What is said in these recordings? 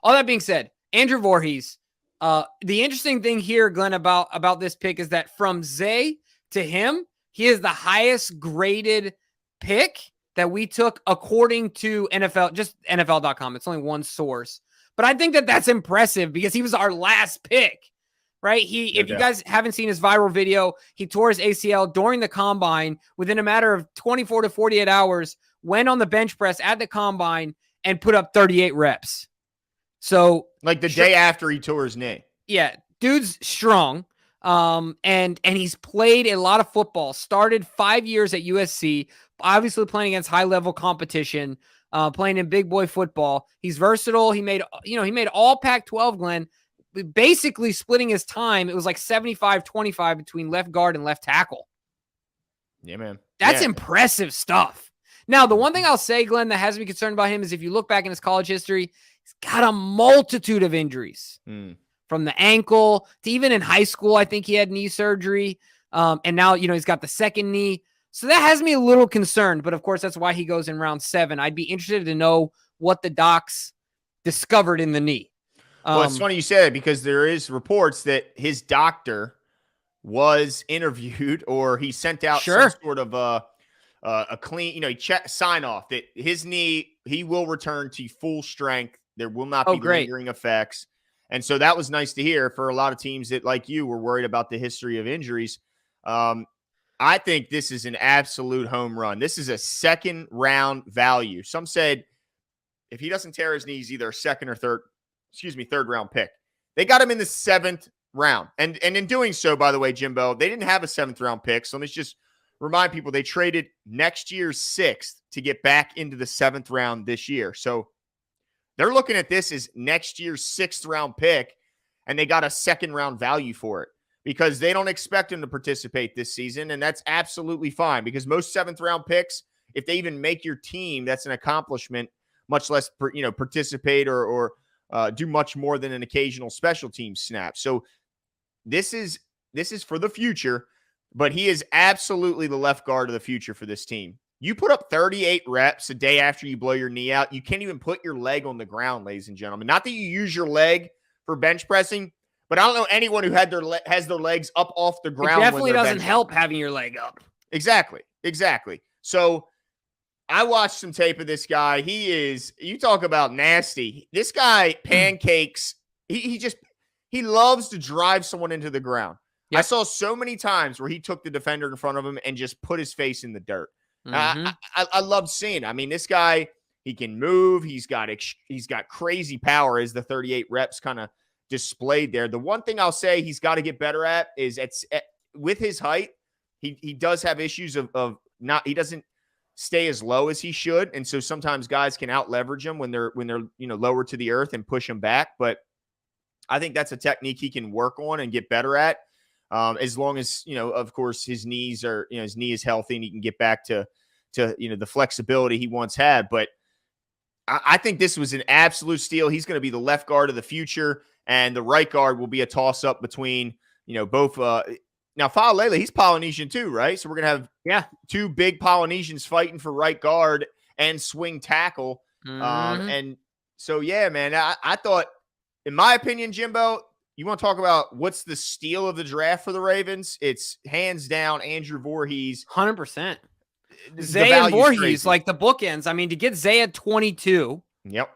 All that being said, Andrew Voorhees, the interesting thing here, Glenn, about this pick is that from Zay to him, he is the highest graded pick that we took according to NFL, just NFL.com. It's only one source. But I think that that's impressive because he was our last pick, right? If you guys haven't seen his viral video, he tore his ACL during the combine within a matter of 24 to 48 hours, went on the bench press at the combine and put up 38 reps. So like the day after he tore his knee. Yeah, dude's strong. And he's played a lot of football, started 5 years at USC, obviously playing against high level competition, playing in big boy football. He's versatile. He made all Pac-12, Glenn, basically splitting his time. It was like 75-25 between left guard and left tackle. Yeah, man. That's impressive stuff. Now, the one thing I'll say, Glenn, that has me concerned about him is if you look back in his college history, he's got a multitude of injuries. From the ankle to even in high school, I think he had knee surgery. And now, he's got the second knee. So that has me a little concerned. But of course, that's why he goes in round 7. I'd be interested to know what the docs discovered in the knee. Well, it's funny you say that because there is reports that his doctor was interviewed or he sent out some sort of a clean, sign off that his knee, he will return to full strength. There will not be lingering effects. And so that was nice to hear for a lot of teams that, like you, were worried about the history of injuries. I think this is an absolute home run. This is a second round value. Some said if he doesn't tear his knees, either a third round pick. They got him in the 7th round. And in doing so, by the way, Jimbo, they didn't have a 7th round pick. So let's just remind people they traded next year's 6th to get back into the 7th round this year. So they're looking at this as next year's 6th round pick, and they got a 2nd round value for it because they don't expect him to participate this season, and that's absolutely fine because most 7th round picks, if they even make your team, that's an accomplishment, much less participate or do much more than an occasional special team snap. So this is for the future, but he is absolutely the left guard of the future for this team. You put up 38 reps a day after you blow your knee out. You can't even put your leg on the ground, ladies and gentlemen. Not that you use your leg for bench pressing, but I don't know anyone who has their legs up off the ground. It definitely doesn't help having your leg up. Exactly. So I watched some tape of this guy. You talk about nasty. This guy pancakes. He loves to drive someone into the ground. Yep. I saw so many times where he took the defender in front of him and just put his face in the dirt. I love seeing it. I mean, this guy, he can move. He's got crazy power as the 38 reps kind of displayed there. The one thing I'll say he's got to get better at is with his height, he does have issues of not, he doesn't stay as low as he should. And so sometimes guys can out leverage him when they're lower to the earth and push him back. But I think that's a technique he can work on and get better at. As long as, of course, his knee is healthy and he can get back to the flexibility he once had. But I think this was an absolute steal. He's going to be the left guard of the future, and the right guard will be a toss-up between, both. Now, Fa'alele, he's Polynesian too, right? So we're going to have two big Polynesians fighting for right guard and swing tackle. And so, yeah, man, I thought, in my opinion, Jimbo, you want to talk about what's the steal of the draft for the Ravens? It's hands down Andrew Voorhees. 100%. Zay and Vorhees, like the bookends. I mean, to get Zay at 22. Yep.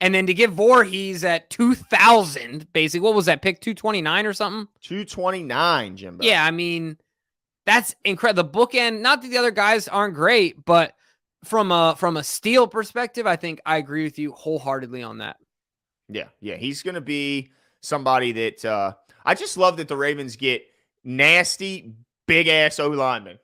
And then to get Vorhees at 2,000, basically. What was that, pick 229 or something? 229, Jimbo. Yeah, I mean, that's incredible. The bookend, not that the other guys aren't great, but from a steal perspective, I think I agree with you wholeheartedly on that. Yeah, he's going to be somebody that I just love that the Ravens get nasty, big-ass O-lineman.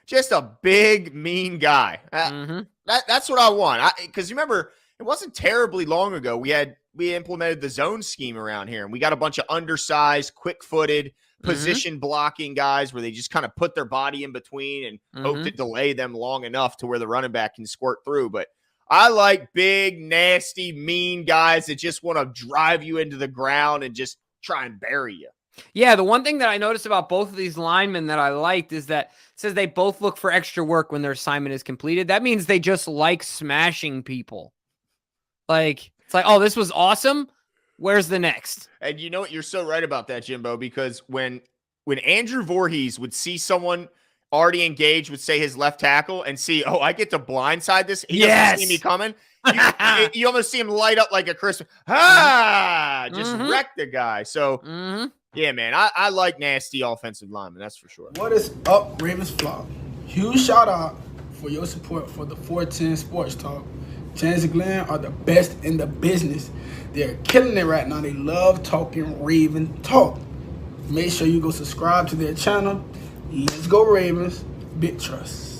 Just a big, mean guy. That's what I want. Because remember, it wasn't terribly long ago. We implemented the zone scheme around here, and we got a bunch of undersized, quick-footed, position blocking guys where they just kind of put their body in between and hope to delay them long enough to where the running back can squirt through. But I like big, nasty, mean guys that just want to drive you into the ground and just try and bury you. Yeah, the one thing that I noticed about both of these linemen that I liked is that it says they both look for extra work when their assignment is completed. That means they just like smashing people. Like, It's like, oh, this was awesome. Where's the next? And you know what? You're so right about that, Jimbo, because when Andrew Vorhees would see someone already engaged with, say, his left tackle and see, oh, I get to blindside this. He doesn't see me coming. You almost see him light up like a Christmas. Just wreck the guy. So, yeah, man, I like nasty offensive linemen. That's for sure. What is up, Ravens Flock? Huge shout out for your support for the 410 Sports Talk. Chance and Glenn are the best in the business. They're killing it right now. They love talking Raven talk. Make sure you go subscribe to their channel. Let's go Ravens. Big trust.